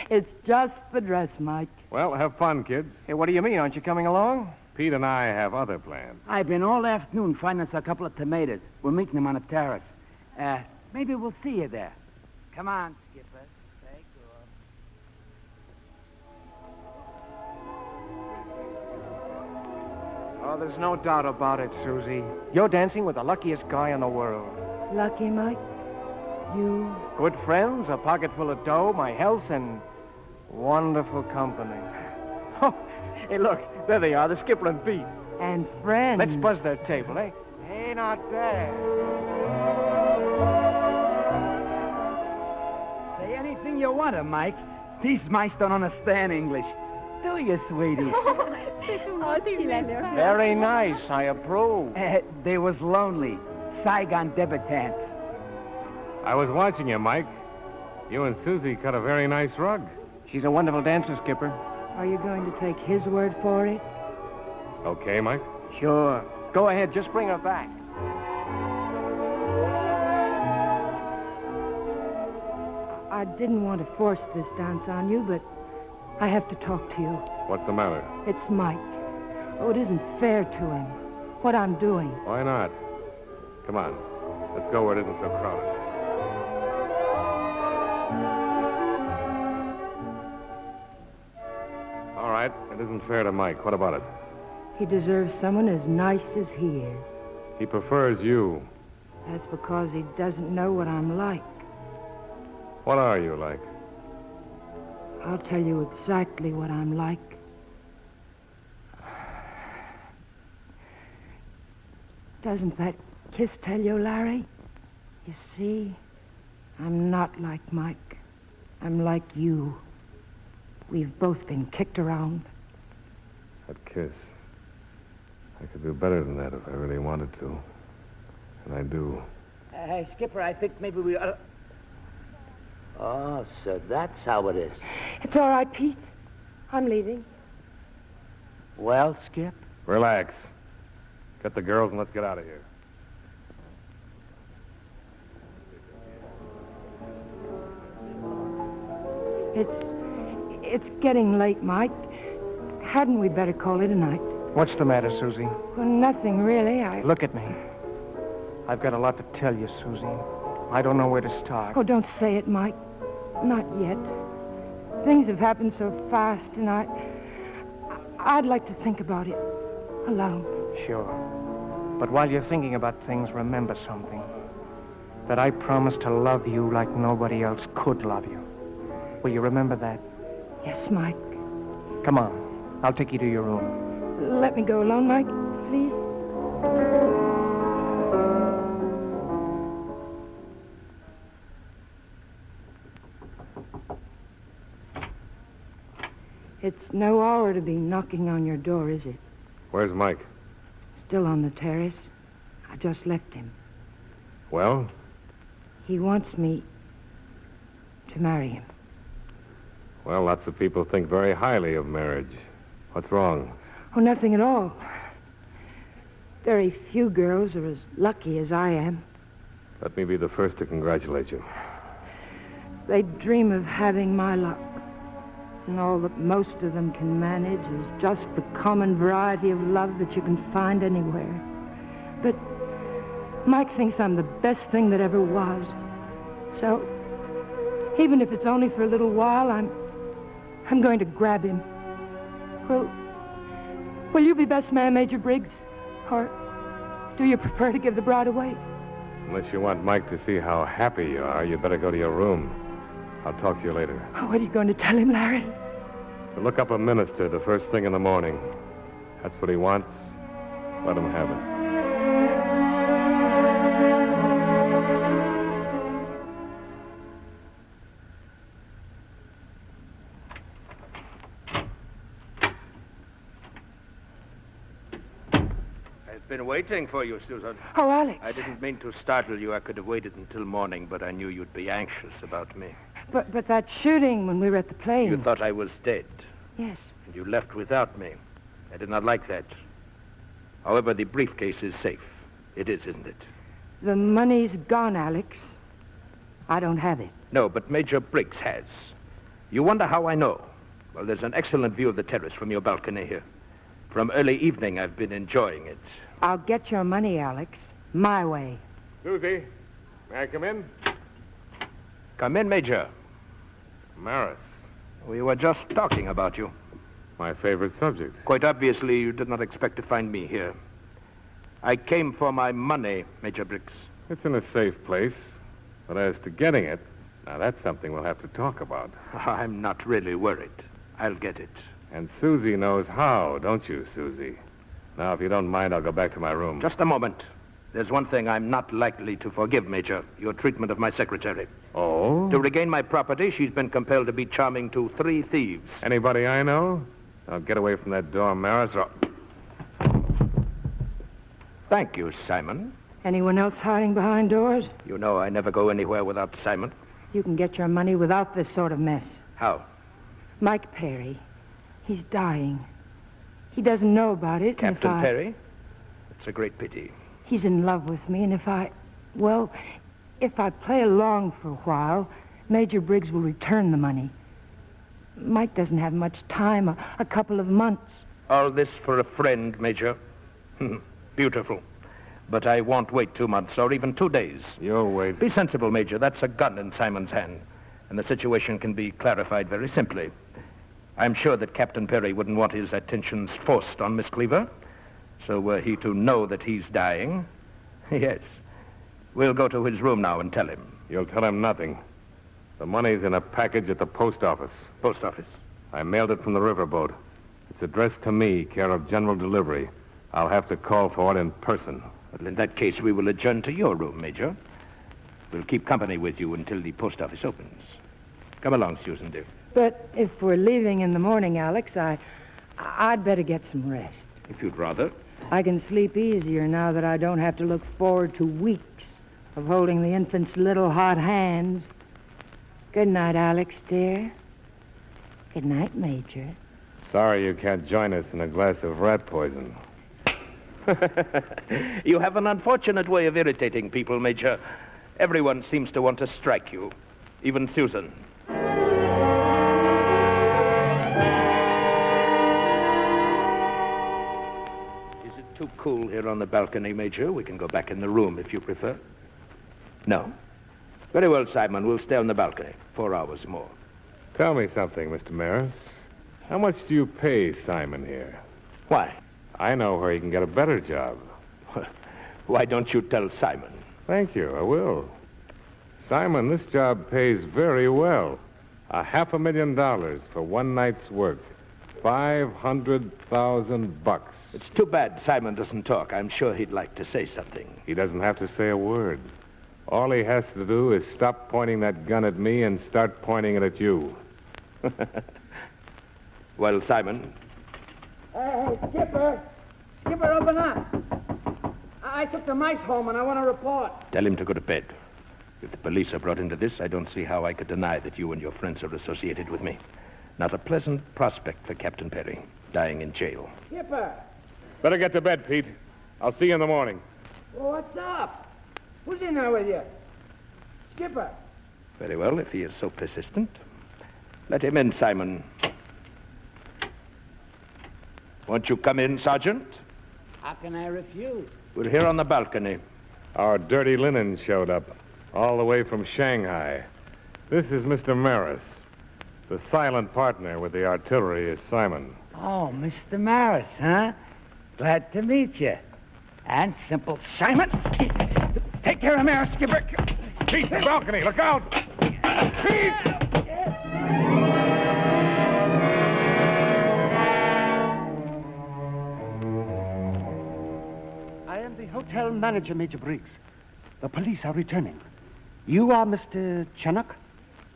It's just the dress, Mike.
Well, have fun, kids.
Hey, what do you mean? Aren't you coming along?
Pete and I have other plans.
I've been all afternoon finding us a couple of tomatoes. We're meeting them on a terrace. Maybe we'll see you there. Come on, Skipper. Say good.
Oh, there's no doubt about it, Susie. You're dancing with the luckiest guy in the world.
Lucky, Mike? You...
Good friends, a pocket full of dough, my health, and wonderful company. Oh, hey, look, there they are, the Skipper and Pete.
And friends.
Let's buzz their table, eh? Hey, not bad.
Say anything you want to, Mike. These mice don't understand English. Do you, sweetie?
Very nice, I approve.
They was lonely. Saigon debutantes.
I was watching you, Mike. You and Susie cut a very nice rug.
She's a wonderful dancer, Skipper.
Are you going to take his word for it?
Okay, Mike?
Sure. Go ahead, just bring her back.
I didn't want to force this dance on you, but I have to talk to you.
What's the matter?
It's Mike. Oh, it isn't fair to him. What I'm doing.
Why not? Come on. Let's go where it isn't so crowded. All right. It isn't fair to Mike. What about it?
He deserves someone as nice as he is.
He prefers you.
That's because he doesn't know what I'm like.
What are you like?
I'll tell you exactly what I'm like. Doesn't that kiss tell you, Larry? You see, I'm not like Mike. I'm like you. We've both been kicked around.
That kiss. I could do better than that if I really wanted to. And I do.
Hey, Skipper, I think maybe we ought to...
Oh, so that's how it is.
It's all right, Pete. I'm leaving.
Well, Skip?
Relax. Get the girls and let's get out of here.
It's getting late, Mike. Hadn't we better call it a night?
What's the matter, Susie?
Well, nothing really.
Look at me. I've got a lot to tell you, Susie. I don't know where to start.
Oh, don't say it, Mike. Not yet. Things have happened so fast, and I'd like to think about it alone.
Sure. But while you're thinking about things, remember something. That I promised to love you like nobody else could love you. Will you remember that?
Yes, Mike.
Come on. I'll take you to your room.
Let me go alone, Mike, please. It's no hour to be knocking on your door, is it?
Where's Mike?
Still on the terrace. I just left him.
Well?
He wants me to marry him.
Well, lots of people think very highly of marriage. What's wrong?
Oh, nothing at all. Very few girls are as lucky as I am.
Let me be the first to congratulate you.
They dream of having my luck. And all that most of them can manage is just the common variety of love that you can find anywhere. But Mike thinks I'm the best thing that ever was. So Even if it's only for a little while, I'm going to grab him. Will you be best man, Major Briggs? Or do you prefer to give the bride away?
Unless you want Mike to see how happy you are, you'd better go to your room. I'll talk to you later.
Oh, what are you going to tell him, Larry?
To look up a minister the first thing in the morning. That's what he wants. Let him have it.
I've been waiting for you, Susan.
Oh, Alex.
I didn't mean to startle you. I could have waited until morning, but I knew you'd be anxious about me.
But that shooting when we were at the plane...
You thought I was dead.
Yes.
And you left without me. I did not like that. However, the briefcase is safe. It is, isn't it?
The money's gone, Alex. I don't have it.
No, but Major Briggs has. You wonder how I know? Well, there's an excellent view of the terrace from your balcony here. From early evening, I've been enjoying it.
I'll get your money, Alex. My way.
Susie, may I come in?
Come in, Major.
Maris.
We were just talking about you.
My favorite subject.
Quite obviously, you did not expect to find me here. I came for my money, Major Briggs.
It's in a safe place. But as to getting it, now that's something we'll have to talk about.
I'm not really worried. I'll get it.
And Susie knows how, don't you, Susie? Now, if you don't mind, I'll go back to my room.
Just a moment. There's one thing I'm not likely to forgive, Major. Your treatment of my secretary.
Oh?
To regain my property, she's been compelled to be charming to 3 thieves.
Anybody I know? Now get away from that door, Maris, or...
Thank you, Simon.
Anyone else hiding behind doors?
You know I never go anywhere without Simon.
You can get your money without this sort of mess.
How?
Mike Perry. He's dying. He doesn't know about it.
Captain Perry? It's a great pity.
He's in love with me, and if I play along for a while, Major Briggs will return the money. Mike doesn't have much time, a couple of months.
All this for a friend, Major. Beautiful. But I won't wait 2 months or even 2 days.
You'll wait.
Be sensible, Major. That's a gun in Simon's hand. And the situation can be clarified very simply. I'm sure that Captain Perry wouldn't want his attentions forced on Miss Cleaver. So were he to know that he's dying... Yes. We'll go to his room now and tell him.
You'll tell him nothing. The money's in a package at the post office.
Post office?
I mailed it from the riverboat. It's addressed to me, care of General Delivery. I'll have to call for it in person.
Well, in that case, we will adjourn to your room, Major. We'll keep company with you until the post office opens. Come along, Susan, dear.
But if we're leaving in the morning, Alex, I'd better get some rest.
If you'd rather.
I can sleep easier now that I don't have to look forward to weeks of holding the infant's little hot hands. Good night, Alex, dear. Good night, Major.
Sorry you can't join us in a glass of rat poison.
You have an unfortunate way of irritating people, Major. Everyone seems to want to strike you. Even Susan. Is it too cool here on the balcony, Major? We can go back in the room if you prefer. No? Very well, Simon. We'll stay on the balcony 4 hours more.
Tell me something, Mr. Maris. How much do you pay Simon here?
Why?
I know where he can get a better job.
Why don't you tell Simon?
Thank you, I will. Simon, this job pays very well. $500,000 for one night's work. $500,000.
It's too bad Simon doesn't talk. I'm sure he'd like to say something.
He doesn't have to say a word. All he has to do is stop pointing that gun at me and start pointing it at you.
Well, Simon...
Hey, Skipper! Skipper, open up! I took the mice home and I want to report.
Tell him to go to bed. If the police are brought into this, I don't see how I could deny that you and your friends are associated with me. Not a pleasant prospect for Captain Perry, dying in jail.
Skipper!
Better get to bed, Pete. I'll see you in the morning.
Well, what's up? Who's in there with you? Skipper!
Very well, if he is so persistent. Let him in, Simon. Won't you come in, Sergeant?
How can I refuse?
We're here on the balcony.
Our dirty linen showed up, all the way from Shanghai. This is Mr. Maris. The silent partner with the artillery is Simon.
Oh, Mr. Maris, huh? Glad to meet you. And Simple Simon. Take care of Maris, Skipper.
Pete, the balcony, look out! Pete!
I am the hotel manager, Major Briggs. The police are returning. You are Mr. Chenock?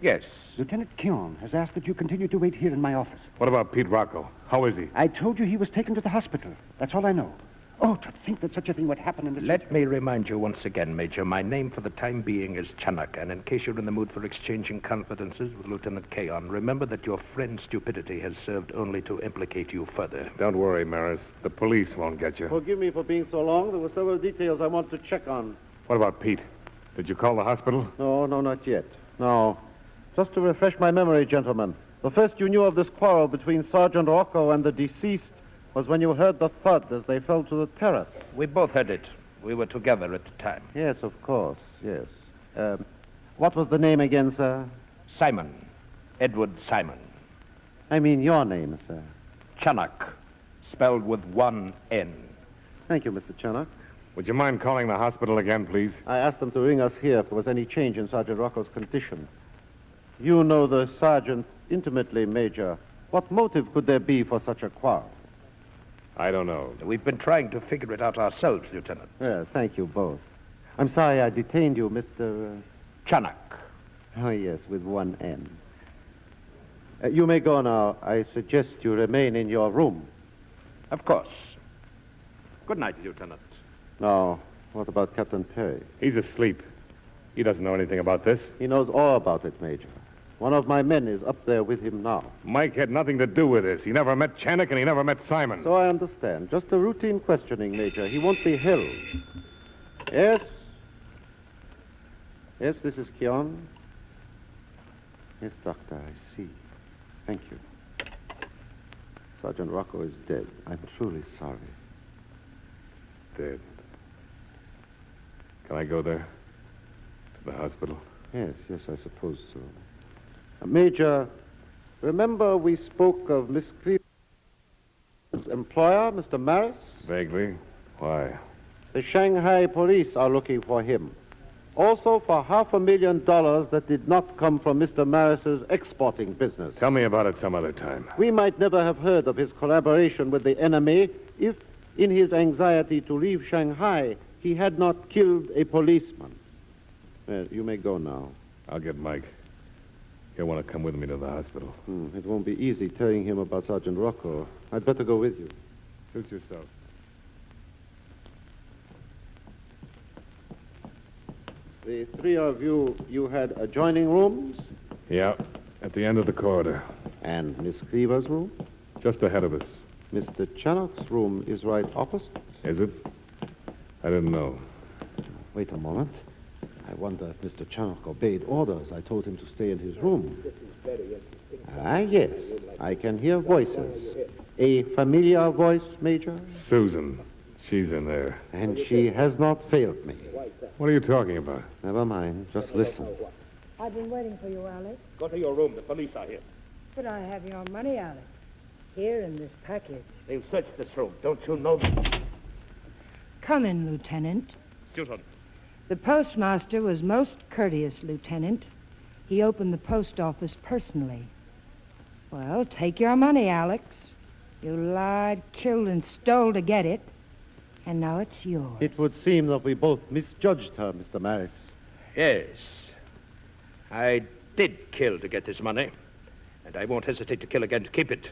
Yes.
Lieutenant Keon has asked that you continue to wait here in my office.
What about Pete Rocco? How is he?
I told you he was taken to the hospital. That's all I know. Oh, to think that such a thing would happen in this...
Let me remind you once again, Major, my name for the time being is Chenock, and in case you're in the mood for exchanging confidences with Lieutenant Keon, remember that your friend's stupidity has served only to implicate you further.
Don't worry, Maris. The police won't get you.
Forgive me for being so long. There were several details I want to check on.
What about Pete? Did you call the hospital?
No, not yet. No. Just to refresh my memory, gentlemen. The first you knew of this quarrel between Sergeant Rocco and the deceased was when you heard the thud as they fell to the terrace.
We both heard it. We were together at the time.
Yes, of course, yes. What was the name again, sir?
Simon. Edward Simon.
I mean your name, sir.
Chenock. Spelled with one N.
Thank you, Mr. Chenock.
Would you mind calling the hospital again, please?
I asked them to ring us here if there was any change in Sergeant Rocco's condition. You know the sergeant intimately, Major. What motive could there be for such a quarrel?
I don't know.
We've been trying to figure it out ourselves, Lieutenant.
Yes, thank you both. I'm sorry I detained you, Mr.
Chenock.
Oh, yes, with one N. You may go now. I suggest you remain in your room.
Of course. Good night, Lieutenant.
Now, what about Captain Perry?
He's asleep. He doesn't know anything about this.
He knows all about it, Major. One of my men is up there with him now.
Mike had nothing to do with this. He never met Chenock and he never met Simon.
So I understand. Just a routine questioning, Major. He won't be held. Yes? Yes, this is Keon. Yes, Doctor, I see. Thank you. Sergeant Rocco is dead. I'm truly sorry.
Dead. Can I go there? To the hospital?
Yes, I suppose so. Major, remember we spoke of Miss Cleveland's employer, Mr. Maris?
Vaguely. Why?
The Shanghai police are looking for him. Also for $500,000 that did not come from Mr. Maris's exporting business.
Tell me about it some other time.
We might never have heard of his collaboration with the enemy if, in his anxiety to leave Shanghai, he had not killed a policeman. Well, you may go now.
I'll get Mike. He'll want to come with me to the hospital.
It won't be easy telling him about Sergeant Rocco. I'd better go with you.
Suit yourself.
The three of you had adjoining rooms?
Yeah, at the end of the corridor.
And Miss Cleaver's room?
Just ahead of us.
Mr. Chenock's room is right opposite.
Is it? I didn't know.
Wait a moment. I wonder if Mr. Chenock obeyed orders. I told him to stay in his room. Yes. I can hear voices. A familiar voice, Major?
Susan. She's in there.
And she has not failed me.
What are you talking about?
Never mind. Just listen.
I've been waiting for you, Alex.
Go to your room. The police are here.
But I have your money, Alex. Here in this package.
They've searched this room. Don't you know?
Come in, Lieutenant.
Susan.
The postmaster was most courteous, Lieutenant. He opened the post office personally. Well, take your money, Alex. You lied, killed, and stole to get it. And now it's yours.
It would seem that we both misjudged her, Mr. Maris.
Yes. I did kill to get this money. And I won't hesitate to kill again to keep it.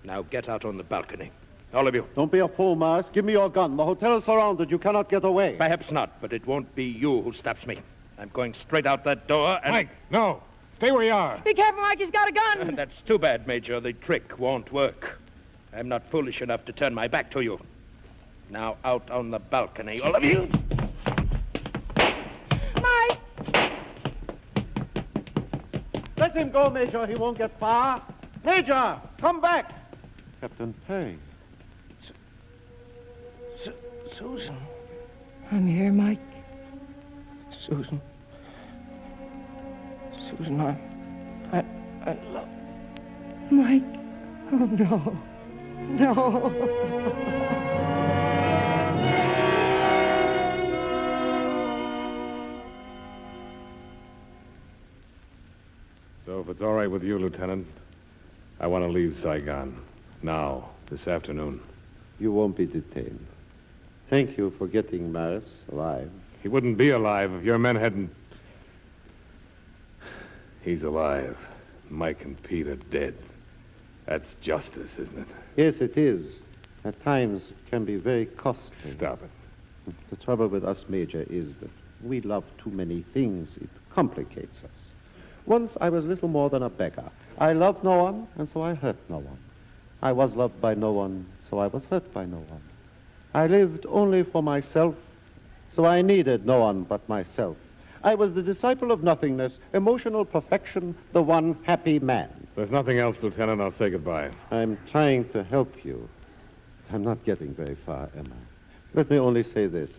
Now get out on the balcony. All of you.
Don't be a fool, Maris. Give me your gun. The hotel is surrounded. You cannot get away.
Perhaps not, but it won't be you who stops me. I'm going straight out that door and...
Mike, no. Stay where you are.
Be careful, Mike. He's got a gun.
That's too bad, Major. The trick won't work. I'm not foolish enough to turn my back to you. Now out on the balcony, all of you.
Mike!
Let him go, Major. He won't get far. Major, come back. Captain Perry.
Susan.
I'm here, Mike.
Susan. Susan, I love...
Mike. Oh, no. No.
So if it's all right with you, Lieutenant, I want to leave Saigon. Now, this afternoon.
You won't be detained. Thank you for getting Maris alive.
He wouldn't be alive if your men hadn't... He's alive. Mike and Pete are dead. That's justice, isn't it?
Yes, it is. At times, it can be very costly.
Stop it.
The trouble with us, Major, is that we love too many things. It complicates us. Once I was little more than a beggar. I loved no one, and so I hurt no one. I was loved by no one, so I was hurt by no one. I lived only for myself, so I needed no one but myself. I was the disciple of nothingness, emotional perfection, the one happy man.
There's nothing else, Lieutenant. I'll say goodbye.
I'm trying to help you. I'm not getting very far, am I? Let me only say this.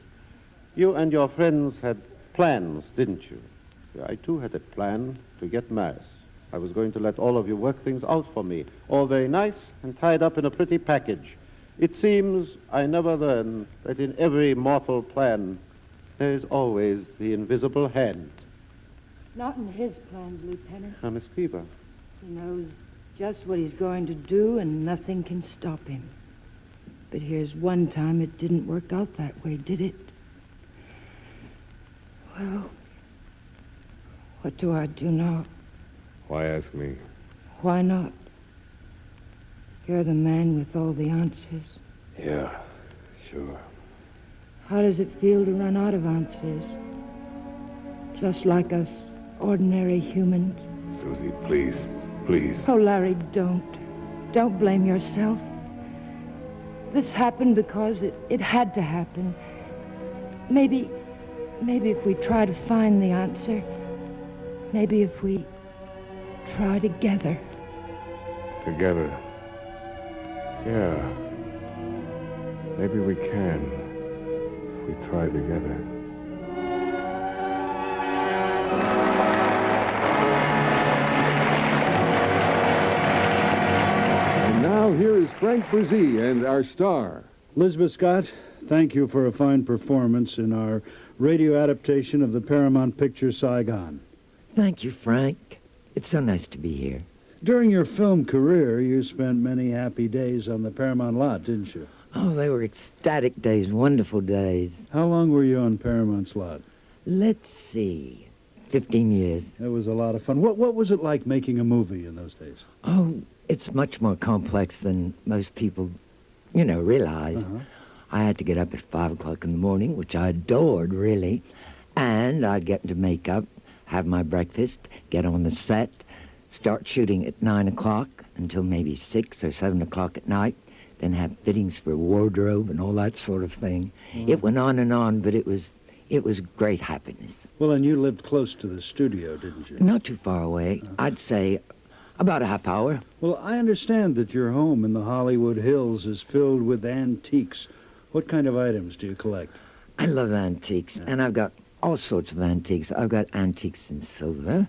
You and your friends had plans, didn't you? I, too, had a plan to get Maris. I was going to let all of you work things out for me, all very nice and tied up in a pretty package. It seems I never learned that in every mortal plan, there is always the invisible hand.
Not in his plans, Lieutenant.
Now, Miss Cleaver.
He knows just what he's going to do, and nothing can stop him. But here's one time it didn't work out that way, did it? Well, what do I do now?
Why ask me?
Why not? You're the man with all the answers.
Yeah, sure.
How does it feel to run out of answers? Just like us ordinary humans.
Susie, please, please.
Oh, Larry, don't. Don't blame yourself. This happened because it had to happen. Maybe if we try to find the answer, maybe if we try together.
Together? Yeah. Maybe we can. If we try together.
And now here is Frank Brzee and our star.
Elizabeth Scott, thank you for a fine performance in our radio adaptation of the Paramount picture Saigon.
Thank you, Frank. It's so nice to be here.
During your film career, you spent many happy days on the Paramount lot, didn't you?
Oh, they were ecstatic days, wonderful days.
How long were you on Paramount's lot?
Let's see, 15 years.
It was a lot of fun. What was it like making a movie in those days?
Oh, it's much more complex than most people, realize.
Uh-huh.
I had to get up at 5 o'clock in the morning, which I adored, really. And I'd get into makeup, have my breakfast, get on the set, start shooting at 9 o'clock until maybe 6 or 7 o'clock at night, then have fittings for wardrobe and all that sort of thing.
Mm.
It went on, but it was great happiness.
Well, and you lived close to the studio, didn't you?
Not too far away.
Uh-huh.
I'd say about a half hour.
Well, I understand that your home in the Hollywood Hills is filled with antiques. What kind of items do you collect?
I love antiques, and I've got all sorts of antiques. I've got antiques in silver,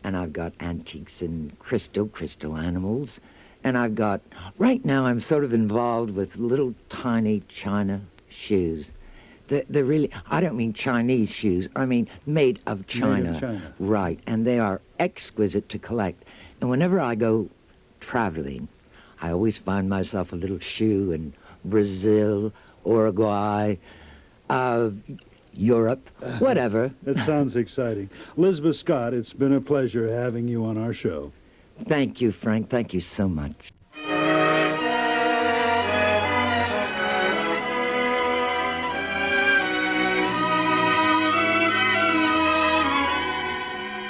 and I've got antiques in crystal animals, and I've got... Right now, I'm sort of involved with little tiny China shoes. They're really... I don't mean Chinese shoes. I mean made of China.
Made of China.
Right, and they are exquisite to collect. And whenever I go traveling, I always find myself a little shoe in Brazil, Uruguay, Europe, whatever.
That sounds exciting. Elizabeth Scott, it's been a pleasure having you on our show.
Thank you, Frank. Thank you so much.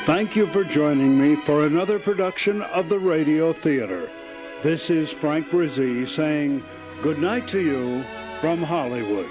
Thank you for joining me for another production of the Radio Theatre. This is Frank Brzee saying good night to you from Hollywood.